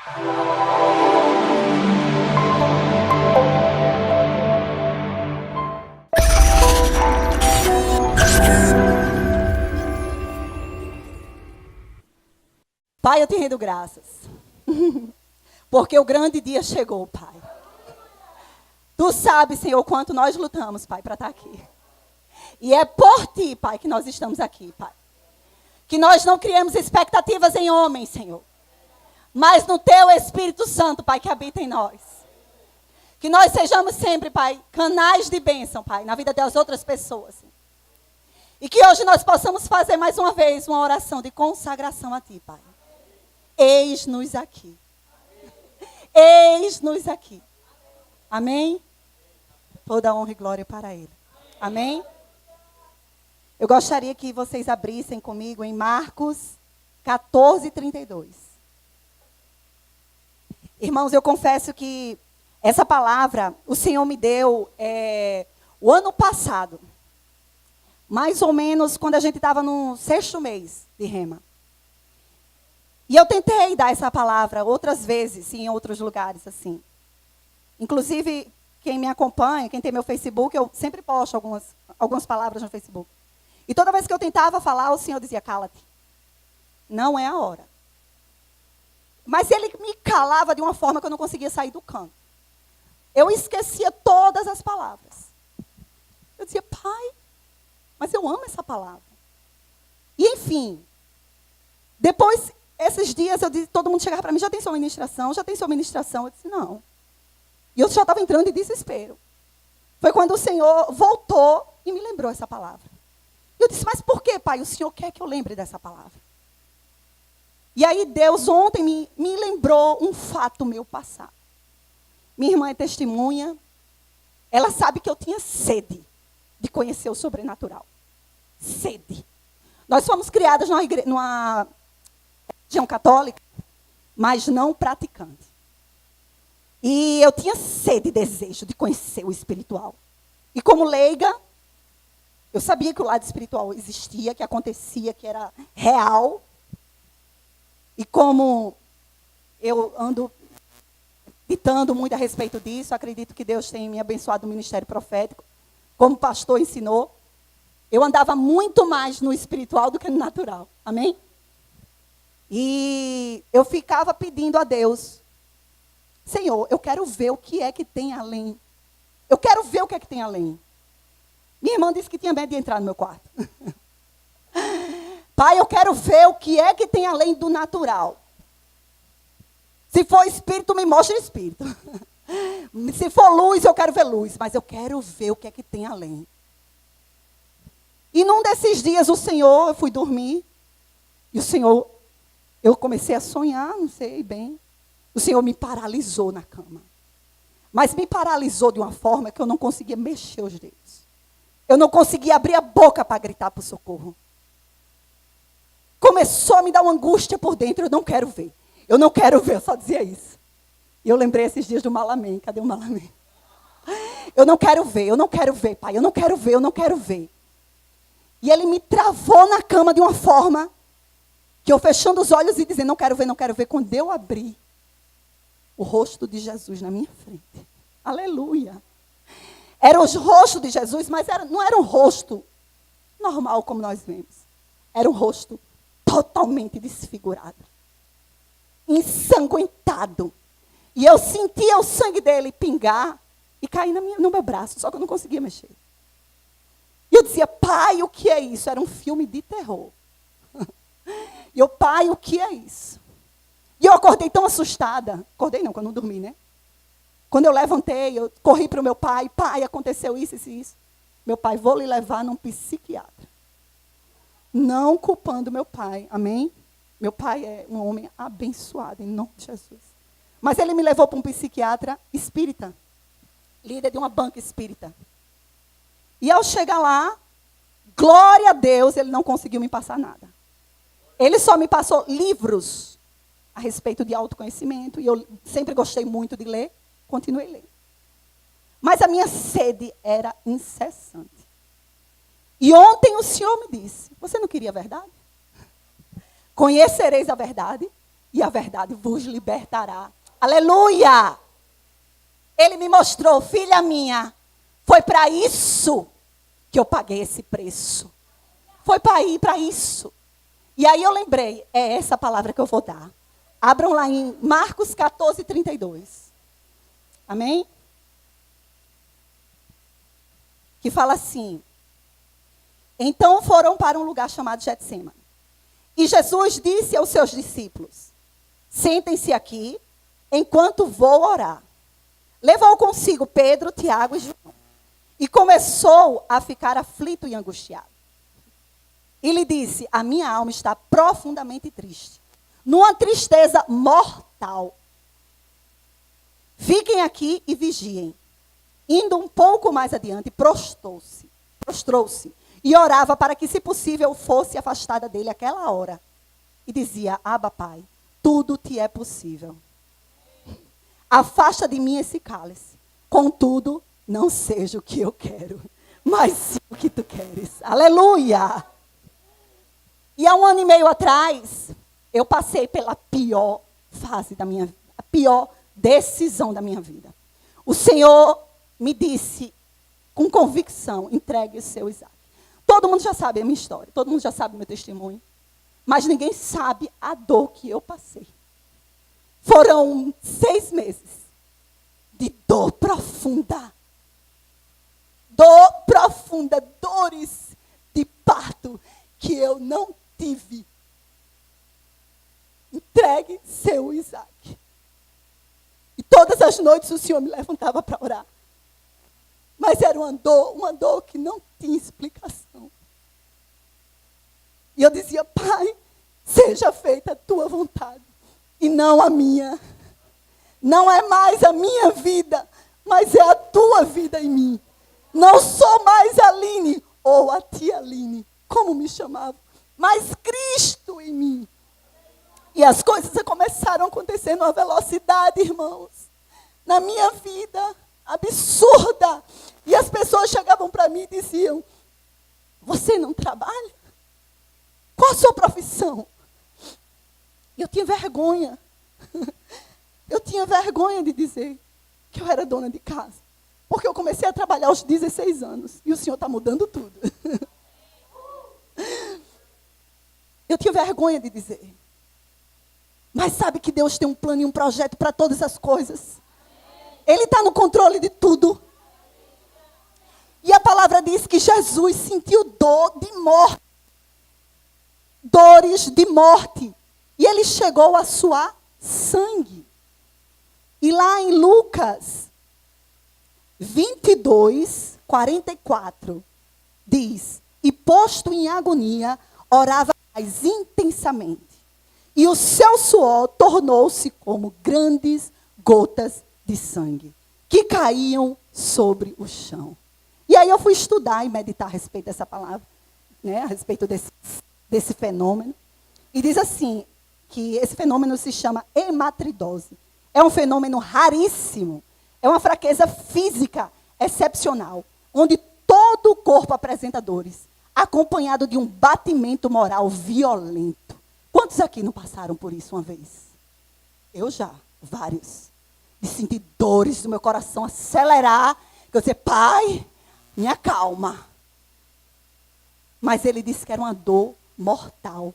Pai, eu te rendo graças, porque o grande dia chegou, Pai. Tu sabes, Senhor, quanto nós lutamos, Pai, para estar aqui. E é por Ti, Pai, que nós estamos aqui, Pai. Que nós não criemos expectativas em homens, Senhor, mas no Teu Espírito Santo, Pai, que habita em nós. Que nós sejamos sempre, Pai, canais de bênção, Pai, na vida das outras pessoas. E que hoje nós possamos fazer mais uma vez uma oração de consagração a Ti, Pai. Eis-nos aqui. Eis-nos aqui. Amém? Toda honra e glória para Ele. Amém? Eu gostaria que vocês abrissem comigo em Marcos 14:32. Irmãos, eu confesso que essa palavra o Senhor me deu o ano passado. Mais ou menos quando a gente estava no 6º mês de Rema. E eu tentei dar essa palavra outras vezes, em outros lugares, assim. Inclusive, quem me acompanha, quem tem meu Facebook, eu sempre posto algumas palavras no Facebook. E toda vez que eu tentava falar, o Senhor dizia, cala-te. Não é a hora. Mas Ele me calava de uma forma que eu não conseguia sair do canto. Eu esquecia todas as palavras. Eu dizia, Pai, mas eu amo essa palavra. E enfim, depois... Esses dias eu disse, todo mundo chegava para mim, já tem sua ministração? Já tem sua ministração? Eu disse, não. E eu já estava entrando em desespero. Foi quando o Senhor voltou e me lembrou essa palavra. E eu disse, mas por que, Pai? O Senhor quer que eu lembre dessa palavra. E aí Deus ontem me lembrou um fato meu passado. Minha irmã é testemunha. Ela sabe que eu tinha sede de conhecer o sobrenatural. Sede. Nós fomos criadas numa religião católica, mas não praticante. E eu tinha sede e desejo de conhecer o espiritual. E como leiga, eu sabia que o lado espiritual existia, que acontecia, que era real. E como eu ando ditando muito a respeito disso, acredito que Deus tem me abençoado no ministério profético, como o pastor ensinou, eu andava muito mais no espiritual do que no natural. Amém? E eu ficava pedindo a Deus, Senhor, eu quero ver o que é que tem além. Eu quero ver o que é que tem além. Minha irmã disse que tinha medo de entrar no meu quarto. Pai, eu quero ver o que é que tem além do natural. Se for espírito, me mostre espírito. Se for luz, eu quero ver luz. Mas eu quero ver o que é que tem além. E num desses dias, eu fui dormir. E o Senhor... Eu comecei a sonhar, não sei bem. O Senhor me paralisou na cama. Mas me paralisou de uma forma que eu não conseguia mexer os dedos. Eu não conseguia abrir a boca para gritar por socorro. Começou a me dar uma angústia por dentro. Eu não quero ver. Eu não quero ver. Eu só dizia isso. E eu lembrei esses dias do Malamém. Cadê o Malamém? Eu não quero ver. Eu não quero ver, Pai. Eu não quero ver. Eu não quero ver. E Ele me travou na cama de uma forma... que eu fechando os olhos e dizendo, não quero ver, não quero ver. Quando eu abri o rosto de Jesus na minha frente. Aleluia. Era o rosto de Jesus, mas não era um rosto normal como nós vemos. Era um rosto totalmente desfigurado. Ensanguentado. E eu sentia o sangue dele pingar e cair no meu braço, só que eu não conseguia mexer. E eu dizia, Pai, o que é isso? Era um filme de terror. E eu, Pai, o que é isso? E eu acordei tão assustada. Acordei não, quando eu não dormi, né? Quando eu levantei, eu corri para o meu pai. Pai, aconteceu isso, isso e isso. Meu pai, vou lhe levar num psiquiatra. Não culpando meu pai, amém? Meu pai é um homem abençoado, em nome de Jesus. Mas ele me levou para um psiquiatra espírita. Líder de uma banca espírita. E ao chegar lá, glória a Deus, ele não conseguiu me passar nada. Ele só me passou livros a respeito de autoconhecimento. E eu sempre gostei muito de ler. Continuei lendo. Mas a minha sede era incessante. E ontem o Senhor me disse, você não queria a verdade? Conhecereis a verdade e a verdade vos libertará. Aleluia! Ele me mostrou, filha minha, foi para isso que eu paguei esse preço. Foi para isso. E aí eu lembrei, é essa palavra que eu vou dar. Abram lá em Marcos 14, 32. Amém? Que fala assim: então foram para um lugar chamado Getsêmani. E Jesus disse aos seus discípulos: sentem-se aqui, enquanto vou orar. Levou consigo Pedro, Tiago e João. E começou a ficar aflito e angustiado. E lhe disse: a minha alma está profundamente triste, numa tristeza mortal. Fiquem aqui e vigiem. Indo um pouco mais adiante, prostrou-se e orava para que, se possível, fosse afastada dele aquela hora. E dizia: Abba, Pai, tudo te é possível. Afasta de mim esse cálice. Contudo, não seja o que eu quero, mas sim o que tu queres. Aleluia! E há 1 ano e meio atrás, eu passei pela pior fase da minha vida, a pior decisão da minha vida. O Senhor me disse, com convicção, entregue o seu Isaac. Todo mundo já sabe a minha história, todo mundo já sabe o meu testemunho, mas ninguém sabe a dor que eu passei. Foram 6 meses de dor profunda. Dor profunda, dores de parto que eu não tive. Entregue seu Isaac. E todas as noites o Senhor me levantava para orar. Mas era uma dor que não tinha explicação. E eu dizia: Pai, seja feita a tua vontade e não a minha. Não é mais a minha vida, mas é a tua vida em mim. Não sou mais a Aline, ou a tia Aline, como me chamavam, mas Cristo em mim. E as coisas começaram a acontecer numa velocidade, irmãos, na minha vida, absurda. E as pessoas chegavam para mim e diziam: você não trabalha? Qual a sua profissão? E eu tinha vergonha. Eu tinha vergonha de dizer que eu era dona de casa. Porque eu comecei a trabalhar aos 16 anos. E o Senhor está mudando tudo. Eu tinha vergonha de dizer. Mas sabe que Deus tem um plano e um projeto para todas as coisas. Ele está no controle de tudo. E a palavra diz que Jesus sentiu dor de morte. Dores de morte. E ele chegou a suar sangue. E lá em Lucas 22, 44, diz: e posto em agonia, orava mais intensamente. E o seu suor tornou-se como grandes gotas de sangue, que caíam sobre o chão. E aí eu fui estudar e meditar a respeito dessa palavra, né, a respeito desse fenômeno. E diz assim, que esse fenômeno se chama hematidose. É um fenômeno raríssimo. É uma fraqueza física excepcional, onde todo o corpo apresenta dores, acompanhado de um batimento moral violento. Quantos aqui não passaram por isso uma vez? Eu já, vários. De sentir dores do meu coração acelerar, que eu dizia: Pai, me acalma. Mas ele disse que era uma dor mortal.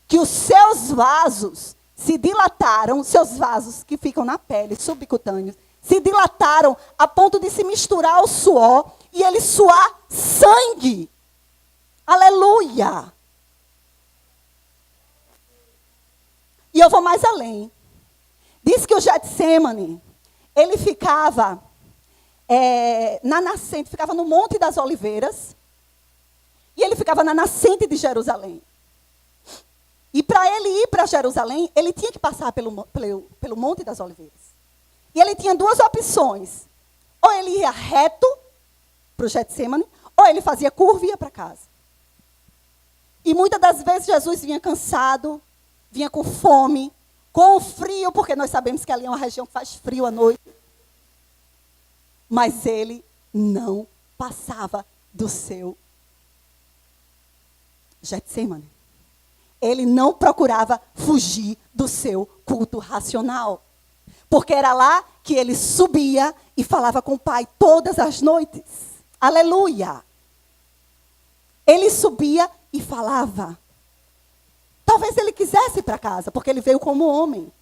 Que os seus vasos se dilataram, seus vasos que ficam na pele, subcutâneos, se dilataram a ponto de se misturar ao suor e ele suar sangue. Aleluia! E eu vou mais além. Diz que o Getsêmani, ele ficava na nascente, ficava no Monte das Oliveiras, e ele ficava na nascente de Jerusalém. E para ele ir para Jerusalém, ele tinha que passar pelo Monte das Oliveiras. E ele tinha 2 opções. Ou ele ia reto para o Getsêmani, ou ele fazia curva e ia para casa. E muitas das vezes Jesus vinha cansado, vinha com fome, com frio, porque nós sabemos que ali é uma região que faz frio à noite. Mas ele não passava do seu Getsêmani. ele não procurava fugir do seu culto racional. Porque era lá que ele subia e falava com o Pai todas as noites. Aleluia! Ele subia e falava. Talvez ele quisesse ir para casa, porque ele veio como homem.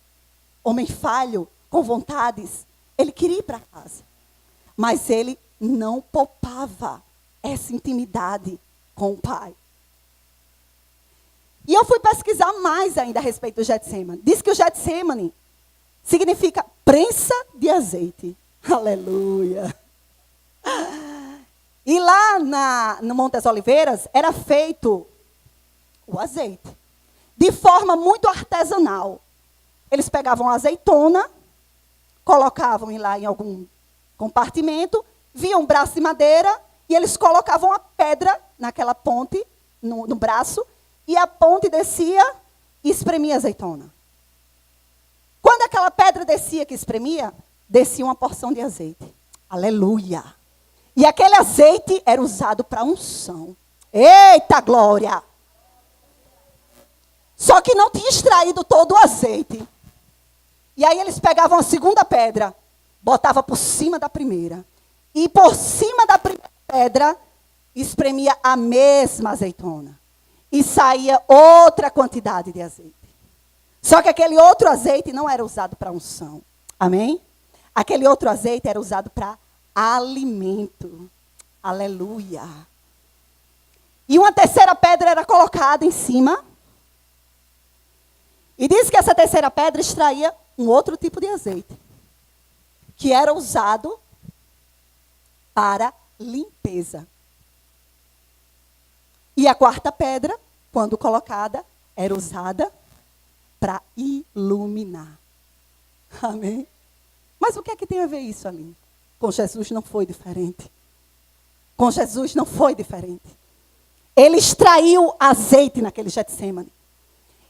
Homem falho, com vontades. Ele queria ir para casa. Mas ele não poupava essa intimidade com o Pai. E eu fui pesquisar mais ainda a respeito do Getsemane. Diz que o Getsemane significa prensa de azeite. Aleluia. E lá no Monte das Oliveiras era feito o azeite. De forma muito artesanal. Eles pegavam a azeitona, colocavam lá em algum compartimento, via um braço de madeira e eles colocavam a pedra naquela ponte, no braço, e a ponte descia e espremia a azeitona. Quando aquela pedra descia que espremia, descia uma porção de azeite. Aleluia! E aquele azeite era usado para unção. Eita glória! Só que não tinha extraído todo o azeite. E aí eles pegavam a segunda pedra, botavam por cima da primeira. E por cima da primeira pedra, espremia a mesma azeitona. E saía outra quantidade de azeite. Só que aquele outro azeite não era usado para unção. Amém? Aquele outro azeite era usado para alimento. Aleluia. E uma terceira pedra era colocada em cima. E diz que essa terceira pedra extraía um outro tipo de azeite. Que era usado para limpeza. E a quarta pedra, quando colocada, era usada para iluminar. Amém? Mas o que é que tem a ver isso ali? Com Jesus não foi diferente. Com Jesus não foi diferente. Ele extraiu azeite naquele Getsemane.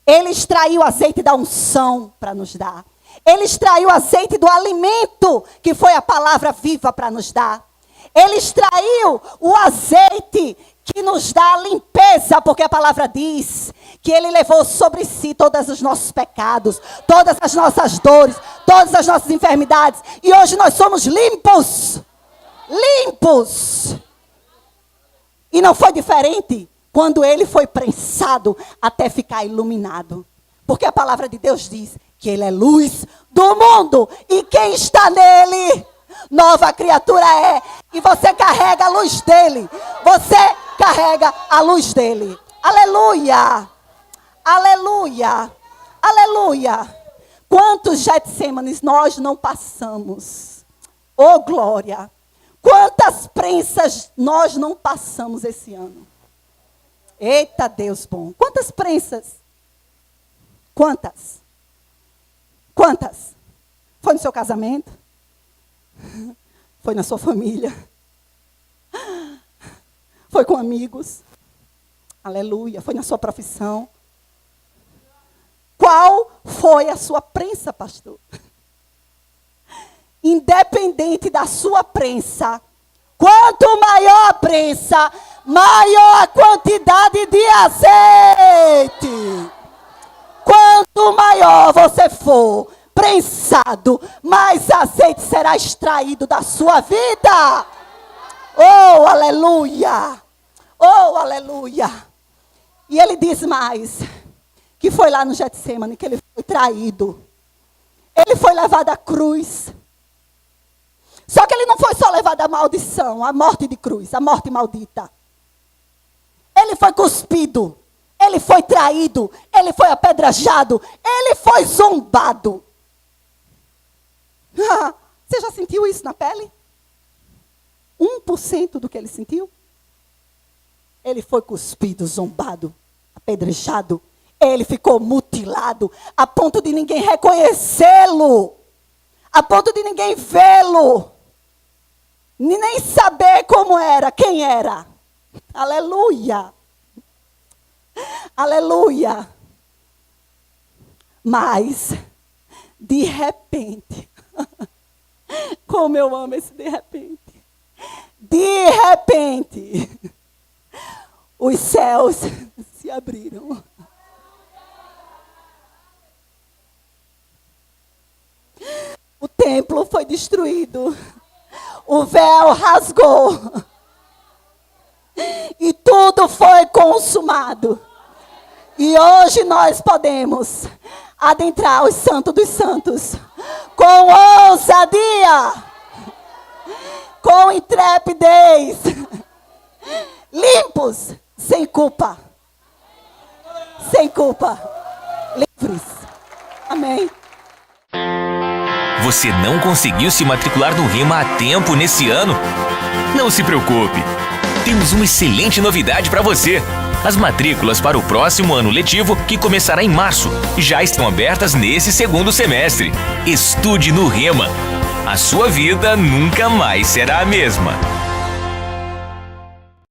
Ele extraiu azeite da unção para nos dar. Ele extraiu azeite do alimento, que foi a palavra viva para nos dar. Ele extraiu o azeite que nos dá a limpeza, porque a palavra diz que ele levou sobre si todos os nossos pecados, todas as nossas dores, todas as nossas enfermidades. E hoje nós somos limpos. Limpos. E não foi diferente quando ele foi prensado até ficar iluminado. Porque a palavra de Deus diz que ele é luz do mundo. E quem está nele, nova criatura é. E você carrega a luz dele. Você carrega a luz dele. Aleluia. Aleluia. Aleluia. Quantos Getsêmanes nós não passamos? Oh, glória. Quantas prensas nós não passamos esse ano? Eita Deus bom. Quantas prensas? Quantas? Quantas? Foi no seu casamento? Foi na sua família? Foi com amigos? Aleluia. Foi na sua profissão? Qual foi a sua prensa, pastor? Independente da sua prensa, quanto maior a prensa, maior a quantidade de azeite. Quanto maior você for prensado, mais azeite será extraído da sua vida. Oh, aleluia! Oh, aleluia! E ele diz mais, que foi lá no Getsemane que ele foi traído. Ele foi levado à cruz. Só que ele não foi só levado à maldição, à morte de cruz, à morte maldita. Ele foi cuspido, ele foi traído, ele foi apedrejado, ele foi zombado. Você já sentiu isso na pele? 1% do que ele sentiu? Ele foi cuspido, zombado, apedrejado. Ele ficou mutilado, a ponto de ninguém reconhecê-lo. A ponto de ninguém vê-lo. Nem saber como era, quem era. Aleluia. Aleluia. Mas, de repente, como eu amo esse de repente. De repente, os céus se abriram. templo foi destruído. O véu rasgou. E tudo foi consumado. E hoje nós podemos adentrar os santos dos santos com ousadia, com intrepidez, limpos, sem culpa. Sem culpa. Livres. Amém. Você não conseguiu se matricular no Rema a tempo nesse ano? Não se preocupe. Temos uma excelente novidade para você. As matrículas para o próximo ano letivo, que começará em março, já estão abertas nesse segundo semestre. Estude no Rema. A sua vida nunca mais será a mesma.